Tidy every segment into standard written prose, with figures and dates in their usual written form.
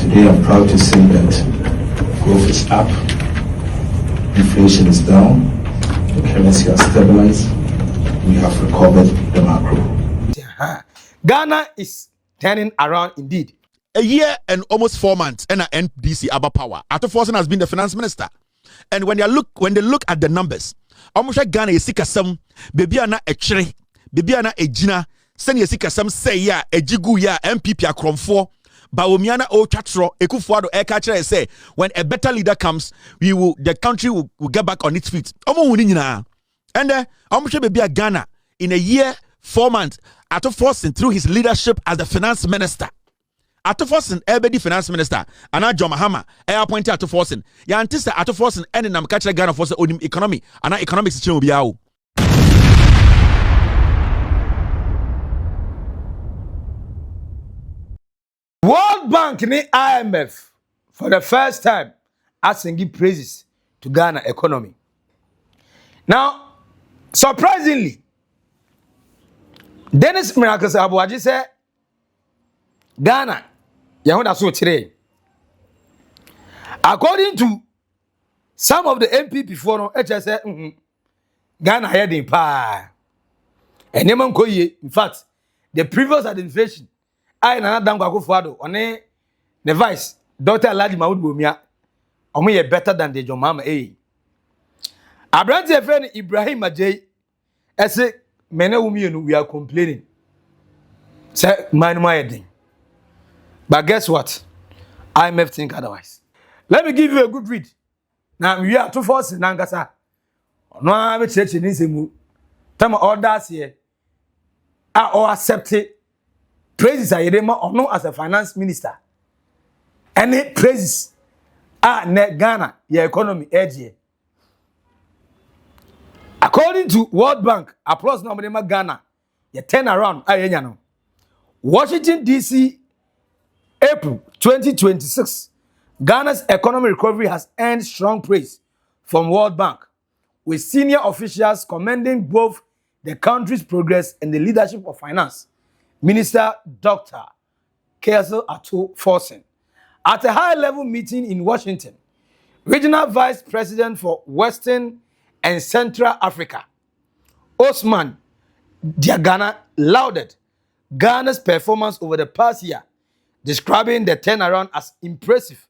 Today I'm proud to say that growth is up, inflation is down, the currency has stabilized, we have recovered the macro. Ghana is turning around indeed. A year and almost 4 months, and NDC Abba Power. Ato Forson has been the finance minister, and when they look at the numbers, almost Ghana is sick some baby ana a chere, baby ana a jina, send you sick some say ya a jigu ya MPP a cromfo, Baomiana o chatro, Ekufuado e catcher say when a better leader comes, the country will get back on its feet. And almost baby a Ghana in a year, 4 months, Ato Forson through his leadership as the finance minister. Ato Forson, the finance minister, and John Mahama, appointed Ato Forson. Ya antisa Ato Forson, and I'm catching Ghana for the economy, and our economics change be out. World Bank and IMF for the first time asking give praises to Ghana economy. Now, surprisingly, Dennis Miracle Abuaji said Ghana, so today. According to some of the MP before no, said Ghana heading pa. And in fact, the previous administration, I na Dango Akufo-Addo, one the vice, Dr. Alhaji Mahmoud Bawumia, omo better than the John Mahama. Abrante friend Ibrahim Ajay, say many women we are complaining. Say man my heading. But guess what? IMF think otherwise. Let me give you a good read. Now we are too forced in Nangasa. No, I'm church in Nisemu. Tell me orders here. I or accept it. Praises are Yedema or no as a finance minister. Any praises are net Ghana, your economy edge. According to World Bank, applause number Ghana, you turn around. Washington DC. April 2026, Ghana's economic recovery has earned strong praise from World Bank, with senior officials commending both the country's progress and the leadership of Finance Minister Dr. Cassiel Ato Forson. At a high-level meeting in Washington, Regional Vice President for Western and Central Africa, Osman Diagana, lauded Ghana's performance over the past year, describing the turnaround as impressive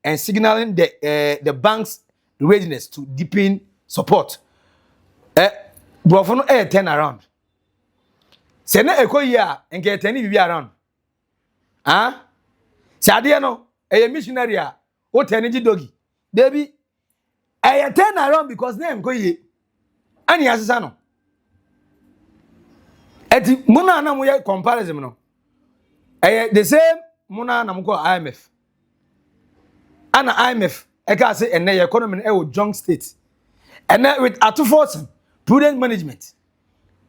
and signaling the bank's readiness to deepen support. Brofono turnaround. Sene eko ya enke tani bibi around. Ah? Sade no missionary a o tani ji dogi. Debi turnaround because name ko ye. Ani asesa no. Eti muna na mo ye comparison no. The same muna na mko IMF. Ana IMF eka say ene economy e wo junk state. Ene with Ato Forson prudent management.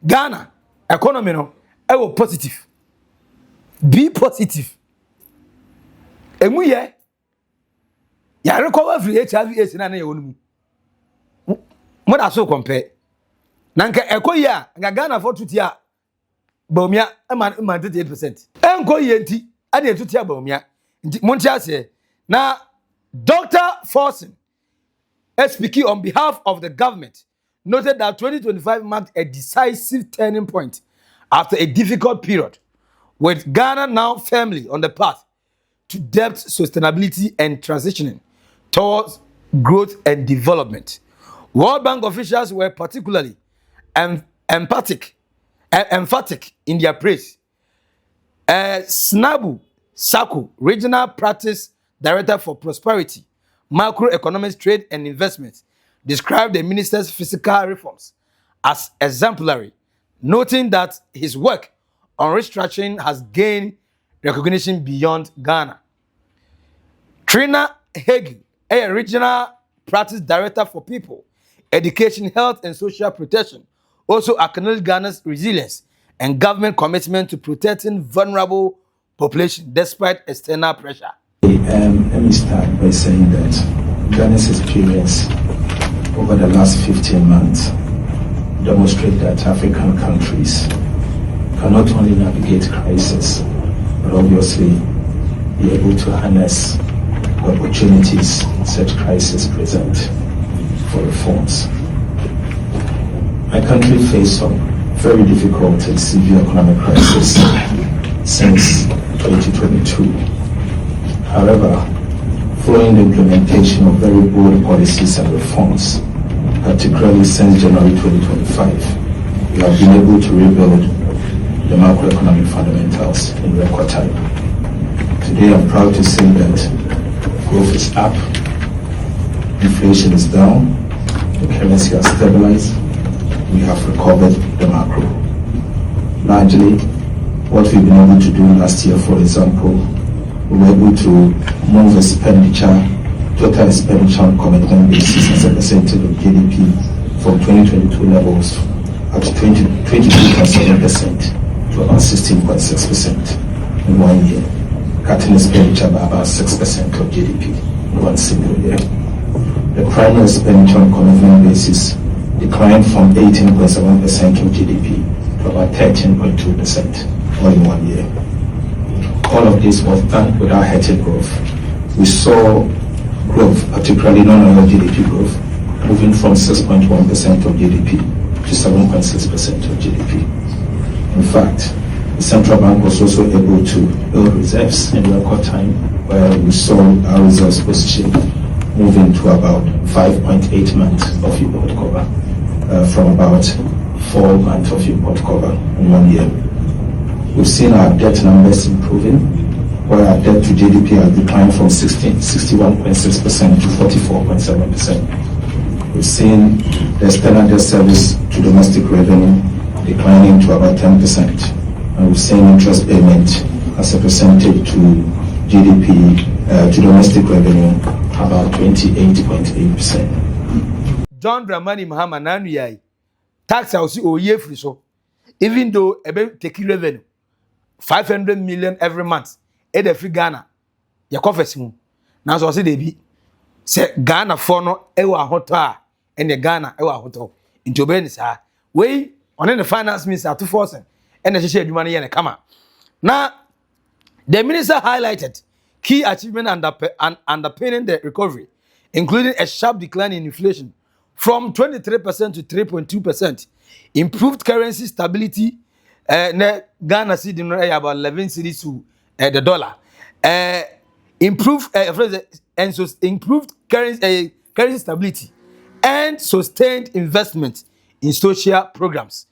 Ghana economy no e wo positive. Be positive. Emu ye ya recover free HIV/AIDS na ye wonu mu. Mo da so compare. Na nka ekoyi a nga Ghana for tutia Bawumia man 38%. Enko yenti ade etutia Bawumia. Monti ase na Dr. Forson, speaking on behalf of the government, noted that 2025 marked a decisive turning point after a difficult period, with Ghana now firmly on the path to debt sustainability and transitioning towards growth and development. World Bank officials were particularly emphatic in their praise. Snabu Saku, Regional Practice Director for Prosperity, Macroeconomics, Trade and Investment, described the minister's fiscal reforms as exemplary, noting that his work on restructuring has gained recognition beyond Ghana. Trina Hagel, a Regional Practice Director for People, Education, Health and Social Protection, also acknowledged Ghana's resilience and government commitment to protecting vulnerable population despite external pressure. Let me start by saying that Ghana's experience over the last 15 months demonstrate that African countries can not only navigate crisis, but obviously be able to harness the opportunities such crises present for reforms. My country faced some very difficult and severe economic crisis since 2022. However, following the implementation of very bold policies and reforms, particularly since January 2025, we have been able to rebuild the macroeconomic fundamentals in record time. Today, I'm proud to say that growth is up, inflation is down, the currency has stabilized, we have recovered the macro. Largely, what we've been able to do last year, for example, we were able to move total expenditure on commitment basis as a percentage of GDP from 2022 levels at 22.7% to about 16.6% in 1 year, cutting expenditure by about 6% of GDP in 1 single year. The primary expenditure on commitment basis declined from 18.7% of GDP to about 13.2% all in 1 year. All of this was done without hurting growth. We saw growth, particularly non-oil GDP growth, moving from 6.1% of GDP to 7.6% of GDP. In fact, the central bank was also able to build reserves in record time, where we saw our reserves position moving to about 5.8 months of import cover, from about 4 months of import cover in 1 year. We've seen our debt numbers improving, where our debt to GDP has declined from 61.6% to 44.7%. We've seen the external debt service to domestic revenue declining to about 10%. And we've seen interest payment as a percentage to GDP, to domestic revenue, about 28.8%. John Dramani Mahama nanu yai tax house o ye free so, even though ebe take revenue 500 million every month e dey free Ghana ya coffers mu na so say dey bi say Ghana for no e wa hoto a ene Ghana e wa hoto into be ni sa we on the finance minister Ato Forson ene hye adwuma no ye ne kama na the minister highlighted key achievement underpinning the recovery, including a sharp decline in inflation from 23% to 3.2%, improved currency stability, Ghana cedi no about 11 cedis to the dollar, improved currency stability, and sustained investment in social programs.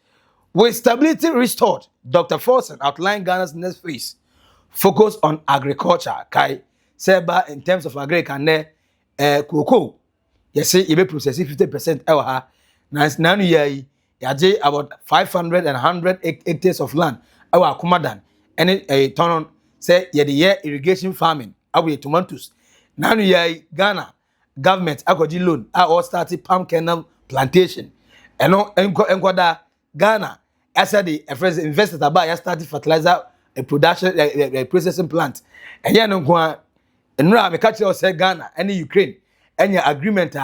With stability restored, Dr. Forson outlined Ghana's next phase, focus on agriculture. Kai seba in terms of agriculture, cocoa. You say you be processing 50% ewa. Now you yaje about 500 and 100 hectares of land. Ewa kumadan. Any turn on say you the year irrigation farming. Awe tomatoes. Now you Ghana government akoji loan. All started palm kernel plantation. Eno enkwada Ghana. As the first invested about ya started fertilizer a production a processing plant. And ya no kwa enra me catch you say Ghana and Ukraine and your agreement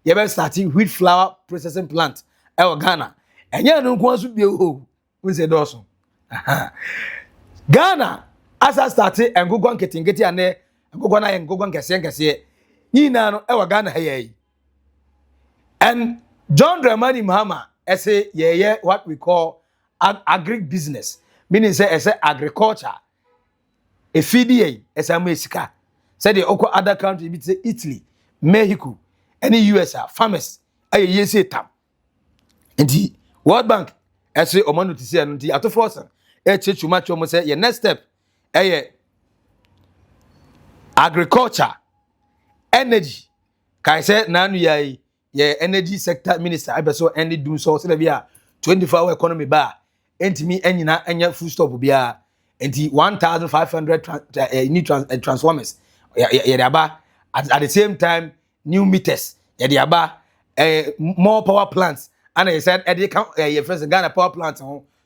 you be starting wheat flour processing plant e Ghana. And ya no kwa so bi o we say doso. Ghana as I started engogwan ketingeti ane engogwan na engogwan kese ni na no e Ghana hey. And John Dramani Mahama say yeah what we call agri business, meaning say agriculture, a FDA, as a Mexica, say the oko other countries, be say Italy, Mexico, any US farmers, I say tam. And the World Bank, as say Omanu to say and the Ato Forson, too much almost say your next step, agriculture, energy. Kai say nanu ya energy sector minister, I be so any do so say be a 24-hour economy bar. Entimi enyina enya full stop bia enti 1500 new transformers yediaba at the same time new meters yediaba more power plants and I said e dey first Ghana power plants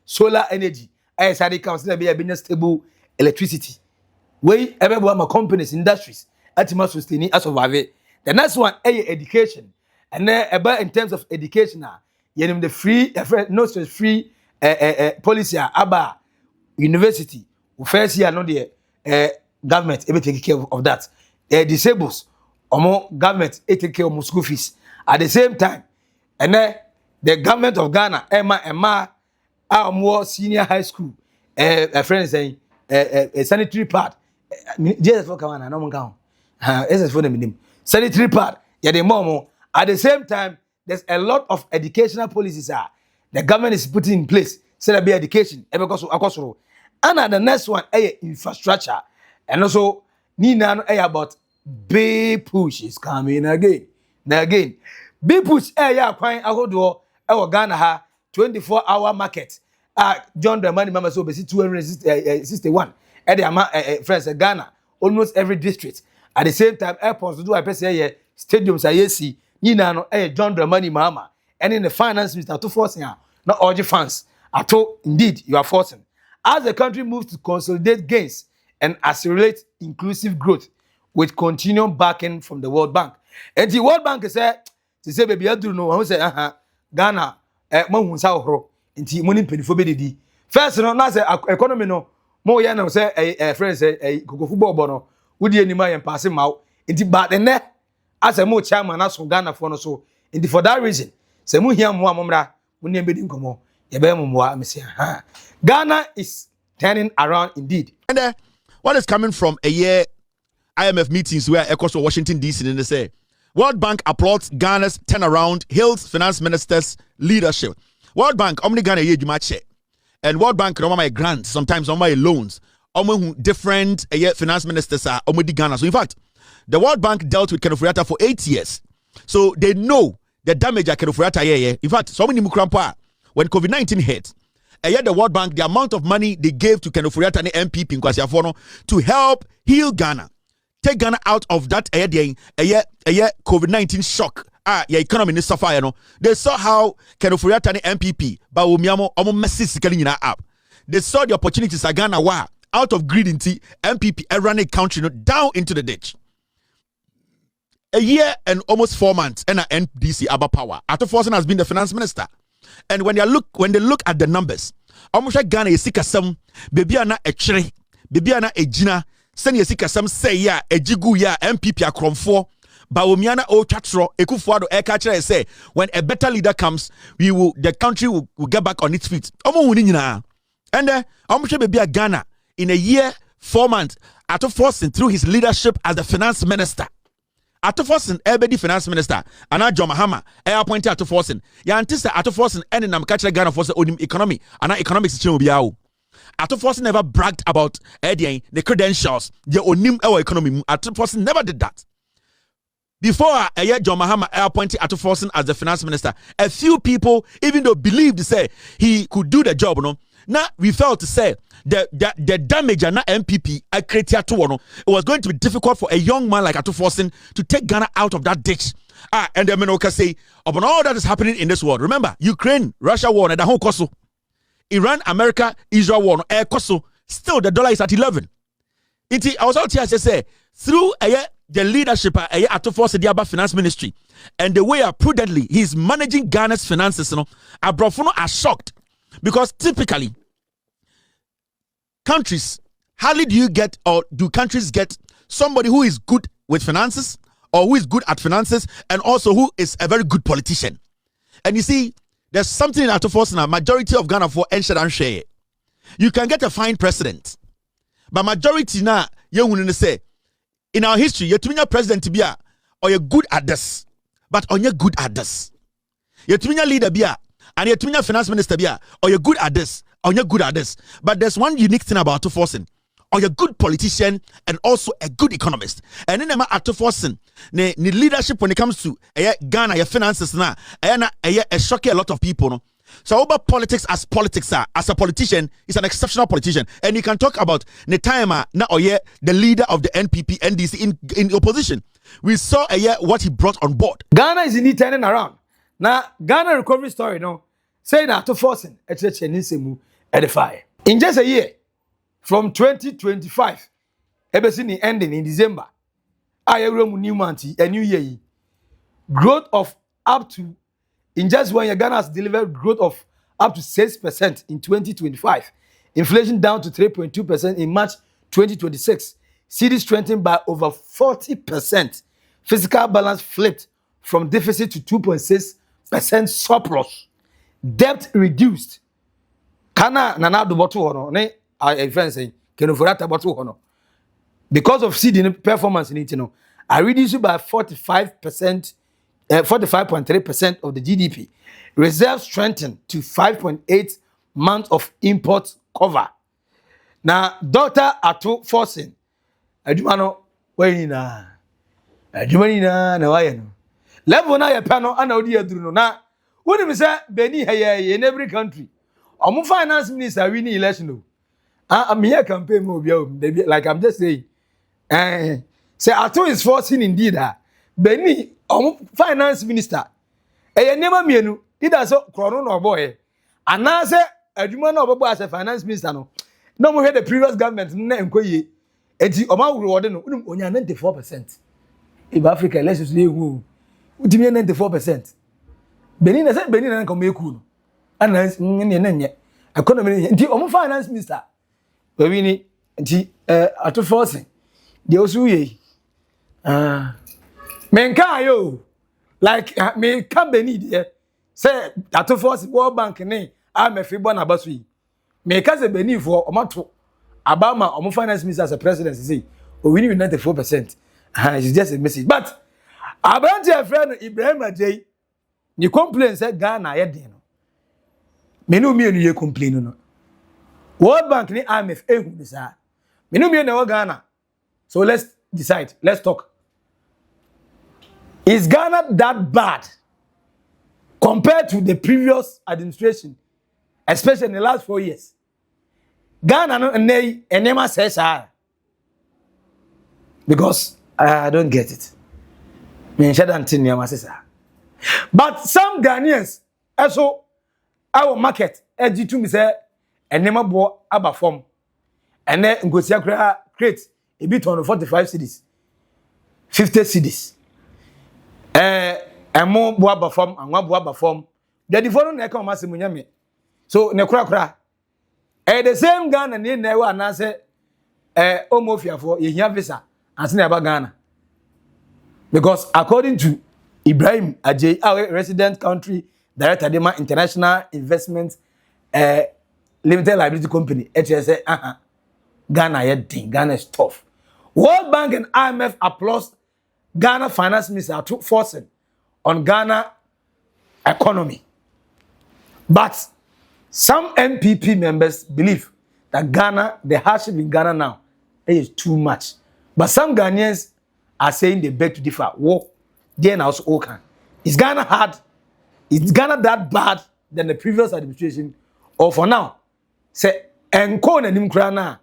solar energy I said they consider be a stable electricity we everybody my companies industries atima sustain as survive. The next one education and then about in terms of education yenim the free no stress free policy aba university first year no the government take care of that. The disables, government take care of school fees. At the same time, and then the government of Ghana, Emma, our more senior high school, a friend saying, a sanitary pad. Just for Kawana, no one count. As for the minimum sanitary pad, yeah, the momo. At the same time, there's a lot of educational policies the government is putting in place. So there be education, and the next one, infrastructure, and also Nina about big push is coming again. Now again, big push quite our Ghana 24-hour market. John Dramani Mama so basi 261. Friends Ghana, almost every district. At the same time, airports do I say stadiums I see. Nina no John Dramani Mama. And in the finance minister to force not all the funds. At all, indeed, you are forcing. As the country moves to consolidate gains and accelerate inclusive growth with continued backing from the World Bank. And the World Bank said, to say, baby, I don't know, I say, Ghana, Mahunsa Horo, and the money penny for BD. First, no, now say, economy no, more yana say, friends, a football bono, would you any and pass him out, and the bad and net, as a more chairman, as from Ghana for no so, and for that reason, say, Muhiam Muamra, when you be in Como, Ghana is turning around indeed. And what is coming from a year IMF meetings where across Washington DC and they say World Bank applauds Ghana's turnaround, hails finance minister's leadership. World Bank only Ghana ye match, and World Bank no my grants, sometimes on my loans. Different finance ministers are already Ghana. So in fact, the World Bank dealt with Kenofriata for 8 years, so they know the damage at Kenofriata. In fact, so many mukrampa when COVID-19 hit. The World Bank, the amount of money they gave to Kenofriata and MPP in Kwasiafono to help heal Ghana, take Ghana out of that COVID-19 shock. Your economy is suffer, you know. They saw how Kenofriata and MPP, but Umiamo, messy up. They saw the opportunities at Ghana were out of greed into MPP ran a country down into the ditch. A year and almost 4 months, and NDC Abba Power. Ato Forson has been the finance minister. And when they look at the numbers, almost Ghana is sick some baby ana a chere, baby ana a jina, send you sick some say ya a jigu ya MPP a cromfo, Bawomiana o chatro, ekufuado e catcher say when a better leader comes, the country will get back on its feet. And almost baby a Ghana in a year, 4 months, Ato Forson through his leadership as the finance minister. Ato Forson, the finance minister, and John Mahama, appointed Ato Forson. Ya antisa Ato Forson, and I'm catching Ghana for the economy, and economics change biao. Ato Forson never bragged about the credentials, the onim our economy. Ato Forson never did that. Before John Mahama appointed Ato Forson as the finance minister, a few people, even though believed to say he could do the job, no. Now we felt to say the damage and MPP I created it was going to be difficult for a young man like Ato Forson to take Ghana out of that ditch. And then Menoka say upon all that is happening in this world. Remember, Ukraine, Russia war, and the whole coso. Iran, America, Israel war, air coso. Still the dollar is at 11. I was out here to say through the leadership of Ato Forson, the finance ministry, and the way prudently he's managing Ghana's finances, Abrofono are shocked. Because typically, countries, hardly do countries get somebody who is good with finances or who is good at finances and also who is a very good politician. And you see, there's something in Ato Forson, a majority of Ghana for and share. You can get a fine president, but majority now, you will say, in our history, you're to president to be or you're good at this, but on you're good at this. You're to leader be and you're finance minister or you're good at this, or you're good at this. But there's one unique thing about Ato Forson. Or you're a good politician and also a good economist. And then Ato Forson, the leadership when it comes to Ghana, your finances now, shocking a lot of people. No? So about politics as a politician, he's an exceptional politician. And you can talk about the time now or the leader of the NPP, NDC in opposition. We saw what he brought on board. Ghana is indeed turning around. Now, Ghana recovery story, no, saying that Ato Forson, edify. In just a year, from 2025, ebesini ending in December, new month, a new year, growth of up to, in just 1 year, Ghana has delivered growth of up to 6% in 2025. Inflation down to 3.2% in March 2026. cedi strengthened by over 40%. Fiscal balance flipped from deficit to 2.6% surplus. Debt reduced. Kana nana do bottle hono ne a friend saying kenofurata bottle hono. Because of cedi performance in it, I reduced by 45%, 45.3% of the GDP. Reserves strengthened to 5.8 months of import cover. Now, Dr. Ato Forson, adwuma na why no. Level na ye pano ana odi aduru no na woni me say Beni heye in every country. Omo finance minister winning election no. I'm here campaign mo bia like I'm just saying. Say Ato is forcing indeed Beni omo finance minister. Never mienu either so krono no boy. Ana say adwuma na obobo as a finance minister no. No mo hear the previous government na enkoye. Enti oma reward no onya 94%. If Africa let's just say who 94%. Benin na say Benin na come eku no. Ana nye economy nti omo finance minister. We ni nti Ato Forson dey osu ye. Menka yo like me can Benin there. Say Ato Forson World Bank ni IMF bo na baso yi. Me ka say Benin for omato Obama omo finance minister as a president say we need 94%. It's just a message. But Abranti a friend Ibrahim Ajay, you complain said Ghana yedin. Menu me you complain no. World Bank ni IMF ehu ni sa. Menu me na Ghana. So let's decide. Let's talk. Is Ghana that bad compared to the previous administration, especially in the last 4 years? Ghana no enema says because I don't get it. But some Ghanaians also our market edgy to me say enema bo aba form and then ngosia create a bit on 45 cities 50 cities emo bo aba form anwa bo aba form the different na come asem me so ne kura the same Ghana ni na wa na say omofiafo ye hia visa as na ba Ghana because according to Ibrahim Ajay, our resident country director Dema International Investment Limited Liability Company, HSA, Ghana yet Ghana is tough. World Bank and IMF applause Ghana Finance Minister Ato Forson on Ghana economy. But some MPP members believe that Ghana, the hardship in Ghana now is too much. But some Ghanaians are saying they beg to differ. Whoa, then also okay. Is Ghana hard? Is Ghana that bad than the previous administration? Or for now, say enko na nimkra na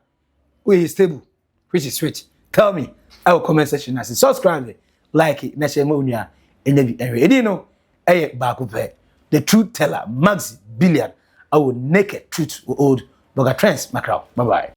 we is stable, which is switch. Tell me, I will comment section as subscribe, like it, na share mo nua enye bi area. You know, the truth teller, Maxi, Billian, I will naked truth old Oldboga trends macro. Bye bye.